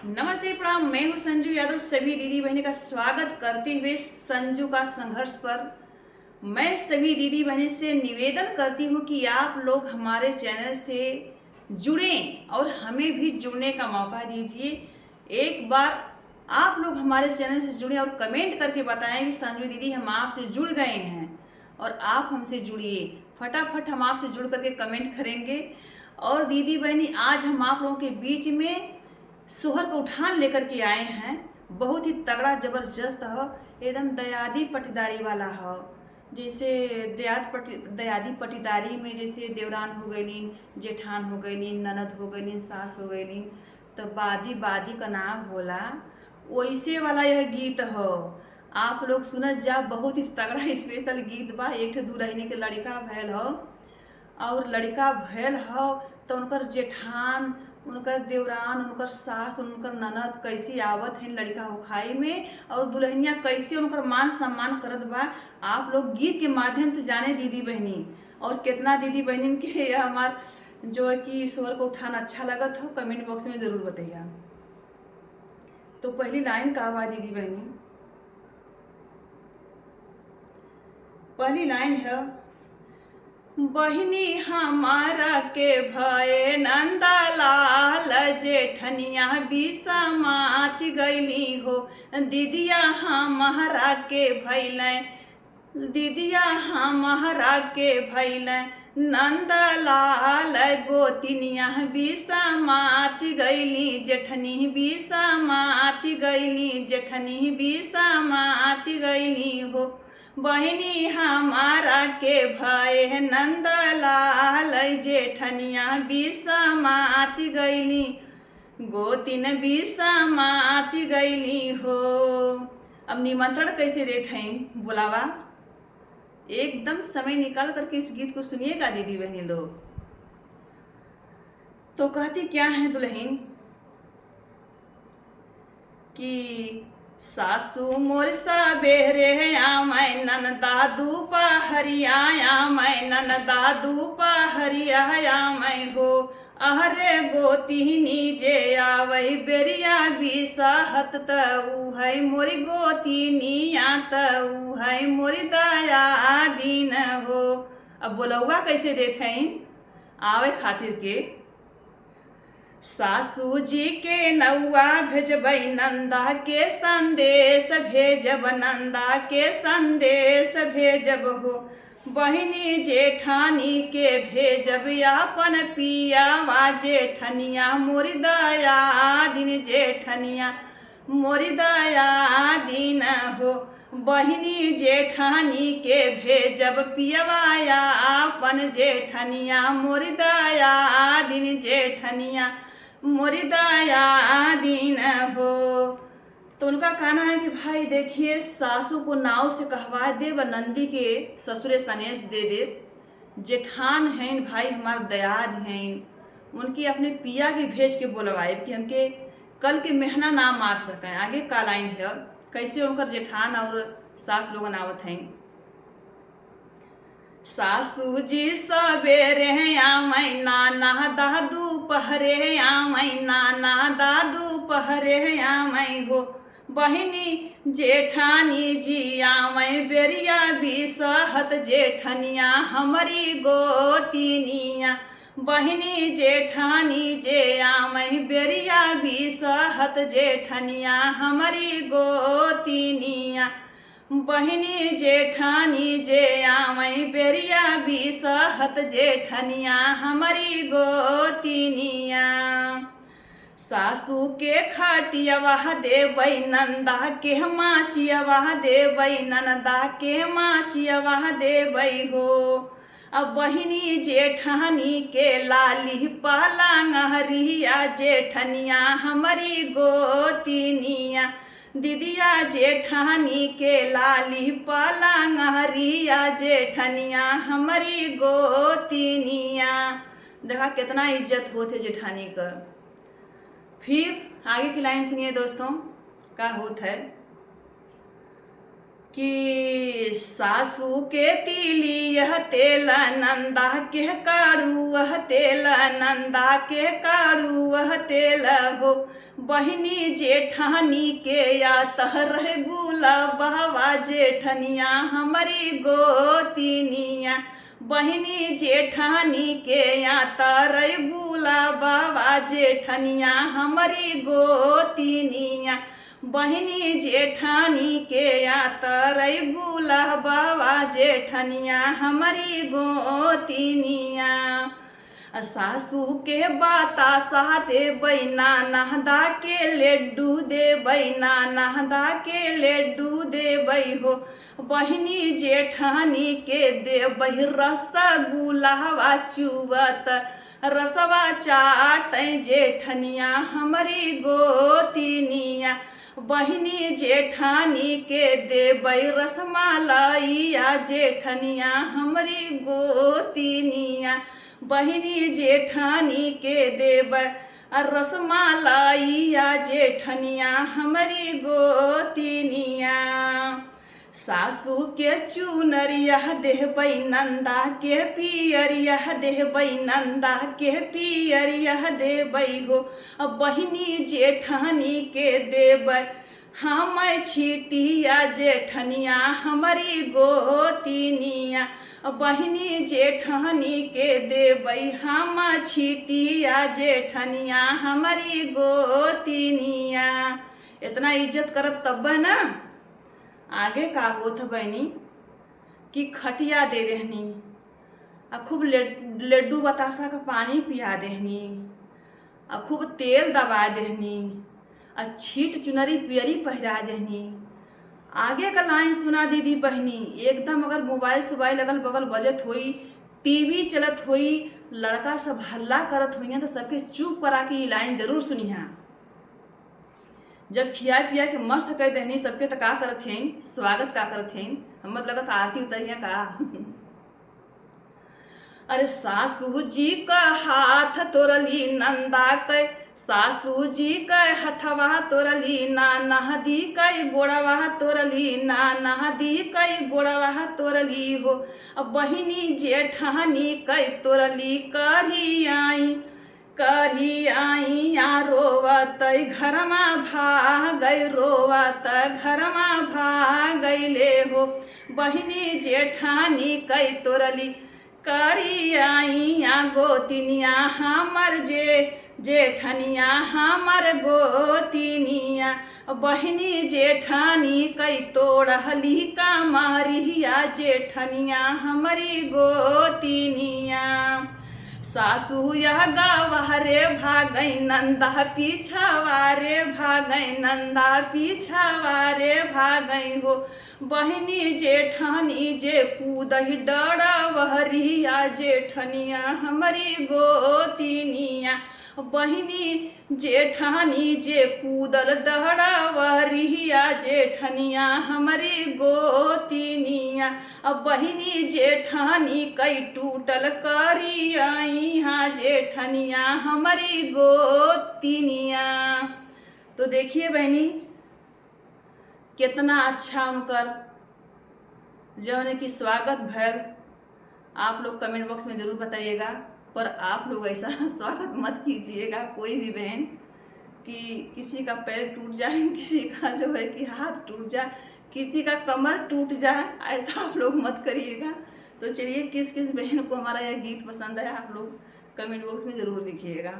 नमस्ते प्रणाम। मैं हूँ संजू यादव। सभी दीदी बहनी का स्वागत करते हुए संजू का संघर्ष पर मैं सभी दीदी बहनी से निवेदन करती हूँ कि आप लोग हमारे चैनल से जुड़ें और हमें भी जुड़ने का मौका दीजिए। एक बार आप लोग हमारे चैनल से जुड़ें और कमेंट करके बताएं कि संजू दीदी हम आपसे जुड़ गए हैं और आप हमसे जुड़िए। फटाफट हम आपसे जुड़ करके कमेंट करेंगे। और दीदी बहनी, आज हम आप लोगों के बीच में सोहर को उठान लेकर के आए हैं। बहुत ही तगड़ा जबरदस्त हो, एकदम दयादी पटीदारी वाला हो। जैसे दयादी पटीदारी में जैसे देवरान हो गईलीन, जेठान हो गईलीन, ननद हो गईलीन, सास हो गईलीन, तो बादी बादी का नाम होला, वैसे वाला यह गीत हो। आप लोग सुनत जा, बहुत ही तगड़ा स्पेशल गीत बा। एक ठे दुल्हनी के लड़का भैल हो और लड़का भैल हो तो उनकर जेठान, उनकर देवरान, उनकर सास, उनकर ननद कैसी आवत है लड़का होखाई में, और दुल्हनिया कैसे उनकर मान सम्मान करत बा। आप लोग गीत के माध्यम से जाने दीदी बहनी। और कितना दीदी बहनी के हमार जो है कि स्वर को उठाना अच्छा लगत हो, कमेंट बॉक्स में ज़रूर बताइए। तो पहली लाइन का बा दीदी बहनी। पहली लाइन है, बहिनी हमारा के भये नंदलाल, जेठनिया बिसमात गईली हो। दीदिया हमारा के भैले, दीदिया हमारा के भैले नंदलाल, गोतिनिया बिसमात गईली, जेठनी बिसमात गईली, जेठनी बिसमात गईली हो। बहिनी हमारा के भय नंदलाल, जेठनिया बिसमात गईली, गोतिन बिसमात गईली हो। अब निमंत्रण कैसे देते हैं बुलावा, एकदम समय निकाल करके इस गीत को सुनिएगा दीदी बहनी लोग। तो कहती क्या है दुल्हन कि सासू मोर सबेरे आमै, ननदा दुपहरिया आमै, ननदा दुपहरिया आमै हो। अहरे गोतिनी जे आवै बेरिया बिसाहत, त ऊ है मोरी गोतिनिया, त ऊ है मोरी दया दीन हो। अब बोलौआ कैसे देते हैं आवे खातिर के, सासू जी के नौआ भेजबै, नंदा के संदेश भेजब, नंदा के संदेश भेजब हो। बहिनी जेठानी के भेजब अपन पियावा, जेठनिया मोरी दया दिन, जेठनिया मोरी दया दिन हो। बहिनी जेठानी के भेजब पियवाया अपन, जेठनिया मोरी दया दिन, जेठनिया मोरी दया दिन हो। तो उनका कहना है कि भाई देखिए, सासू को नाव से कहवा दे व नंदी के ससुरे सनेश दे दे। जेठान हैं भाई हमार दयाद हैं, उनकी अपने पिया के भेज के बोलवाए कि हमके कल के मेहना ना मार सकें। आगे का लाइन है कैसे उनकर जेठान और सास लोग आवत हैं। सासू जी सबेरे आमै, नाना दादू पहरे आमै, नाना दादू पहरे आमै हो। बहिनी जेठानी जी आमै बेरिया बिसहत, जेठनिया हमारी गोतिनिया। बहिनी जेठानी जे आमै बेरिया बिसहत, जेठनिया हमारी गोतिनिया। बहिनी जेठानी जे आमै बेरिया बिसहत, जेठनिया हमारी गोतिनिया। सासू के खाटियवा देबै, नंदा के माचियवा देबै, ननदा के माचियवा देबै हो। अब बहिनी जेठानी के लाली पालांगरिया, जेठनिया हमारी गोतिनिया। दीदिया जेठानी के लाली पालांगरिया, जेठनिया हमारी गोतिनिया। देखा कितना इज्जत होते जेठानी का। फिर आगे की लाइन सुनिए दोस्तों, का होत है। कि सासू के तीली यह तेल नंदा के काड़ू वह तेल नंदा के काड़ू वह तेल हो। बहिनी जेठानी के या तहर गुला बहवा जेठनिया हमारी गोतिनिया। बहिनी जेठानी के या तरई गुला बाबा जेठनिया हमारी गोतिनिया। बहिनी जेठानी के या तरई गुला बाबा जेठनिया हमारी गोतिनिया। सासू के बतासा दे बैना नहदा के लड्डू दे बैना नहदा के लड्डू दे बै हो। बहिनी जेठानी के दे बही रसगुल्ला चुवत रसवा चाट जेठनिया हमारी गोतिनिया। बहिनी जेठानी के देबै रसमलाइया जेठनिया हमारी गोतिनिया। बहिनी जेठानी के देबै रसमलाइया जेठनिया हमारी गोतिनिया। सासू के चुनरिया देबै नंदा के पियरिया देबै नंदा के पियरिया देबै हो। बहिनी जेठानी के देबै हम छिटिया जेठनिया हमारी गोतिनिया। बहिनी जेठानी के देबै हम छिटिया जेठनिया हमारी गोतिनिया। इतना इज्जत करब तब ना आगे का होत बहनी कि खटिया दे देहनी आ खूब लड्डू बतासा का पानी पिया देहनी आ खूब तेल दबा देहनी आ छीट चुनरी पियरी पहिरा देहनी। आगे का लाइन सुना दीदी बहनी एकदम अगर मोबाइल सोबाइल अगल बगल बजत होई टीवी चलत होई लड़का सब हल्ला करत हुई तो सबके चुप करा के ये लाइन जरूर सुनिहा। जब खिया पिया के मस्त कह देहनी सबके तो का करत हैं स्वागत का करत हैं हमत लगत आरती उतरिया का। अरे सासू जी का हाथ तोरली नंदा कै सासू जी का हथवा तोरली ना नहदी कई गोड़वा तोरली ना नहदी कई गोड़वा तोरली हो। अब बहिनी जेठानी कई तोरली करी आई या रोवत घर में भागई रोवत घर में भागैले हो। बहिनी जेठानी कई तोरली करी आई या गोतिनिया हमर जेठनिया हमर गोतिनिया। बहिनी जेठानी कई तोड़हली कमरिया जेठनिया हमारी गोतिनिया। सासू यह गवारे भागई नंदा पीछावारे भागई नंदा पीछावारे भागई हो। बहिनी जेठानी जे कूदही डरवहरिया जेठनिया हमारी गोतिनिया। बहिनी जेठानी जे कूदल डरवहरिया जेठनिया हमारी गोतिनिया। अब बहिनी जेठानी कई टूटल करी आई हाँ जेठनिया हमारी गोतिनिया। तो देखिए बहनी कितना अच्छा उनकर जौन की स्वागत भैल। आप लोग कमेंट बॉक्स में ज़रूर बताइएगा पर आप लोग ऐसा स्वागत मत कीजिएगा कोई भी बहन कि किसी का पैर टूट जाए किसी का जो है कि हाथ टूट जाए किसी का कमर टूट जाए ऐसा आप लोग मत करिएगा। तो चलिए किस किस बहन को हमारा यह गीत पसंद है आप लोग कमेंट बॉक्स में ज़रूर लिखिएगा।